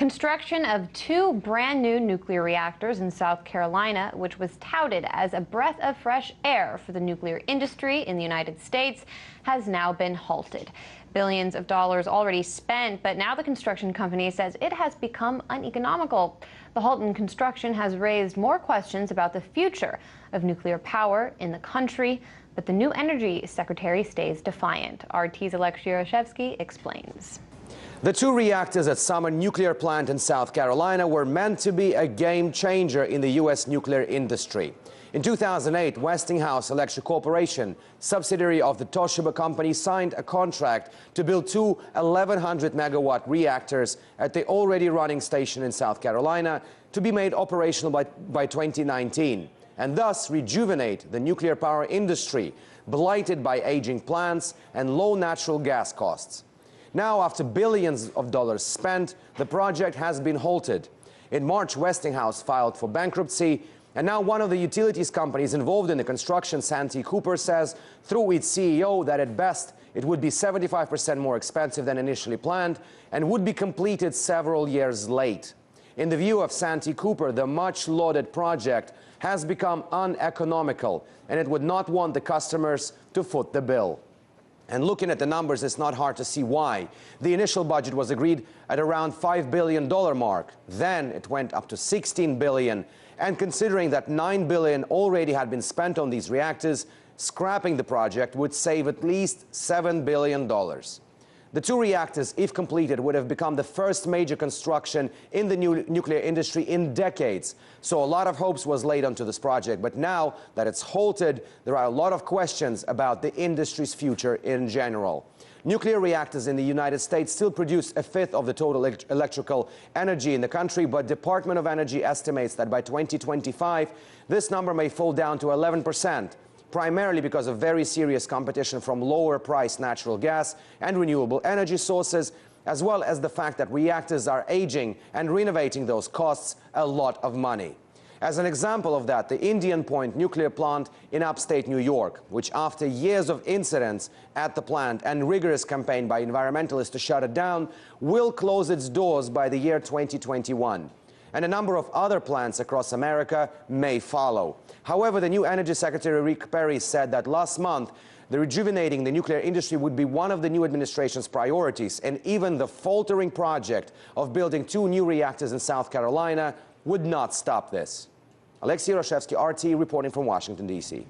Construction of two brand new nuclear reactors in South Carolina, which was touted as a breath of fresh air for the nuclear industry in the United States, has now been halted. Billions of dollars already spent, but now the construction company says it has become uneconomical. The halt in construction has raised more questions about the future of nuclear power in the country, but the new energy secretary stays defiant. RT's Alexey Yaroshevsky explains. The two reactors at Summer nuclear plant in South Carolina were meant to be a game changer in the U.S. nuclear industry. In 2008, Westinghouse Electric Corporation, subsidiary of the Toshiba company, signed a contract to build two 1,100-megawatt reactors at the already running station in South Carolina to be made operational by 2019, and thus rejuvenate the nuclear power industry, blighted by aging plants and low natural gas costs. Now, after billions of dollars spent, the project has been halted. In March, Westinghouse filed for bankruptcy, and now one of the utilities companies involved in the construction, Santee Cooper, says through its CEO that at best it would be 75% more expensive than initially planned and would be completed several years late. In the view of Santee Cooper, the much-lauded project has become uneconomical, and it would not want the customers to foot the bill. And looking at the numbers, it's not hard to see why. The initial budget was agreed at around $5 billion mark. Then it went up to $16 billion. And considering that $9 billion already had been spent on these reactors, scrapping the project would save at least $7 billion. The two reactors, if completed, would have become the first major construction in the nuclear industry in decades. So a lot of hopes was laid onto this project. But now that it's halted, there are a lot of questions about the industry's future in general. Nuclear reactors in the United States still produce a fifth of the total electrical energy in the country, but Department of Energy estimates that by 2025, this number may fall down to 11%. Primarily because of very serious competition from lower-priced natural gas and renewable energy sources, as well as the fact that reactors are aging and renovating those costs a lot of money. As an example of that, the Indian Point nuclear plant in upstate New York, which after years of incidents at the plant and rigorous campaign by environmentalists to shut it down, will close its doors by the year 2021. And a number of other plants across America may follow. However, the new Energy Secretary Rick Perry said that last month, rejuvenating the nuclear industry would be one of the new administration's priorities, and even the faltering project of building two new reactors in South Carolina would not stop this. Alexey Yaroshevsky, RT, reporting from Washington, D.C.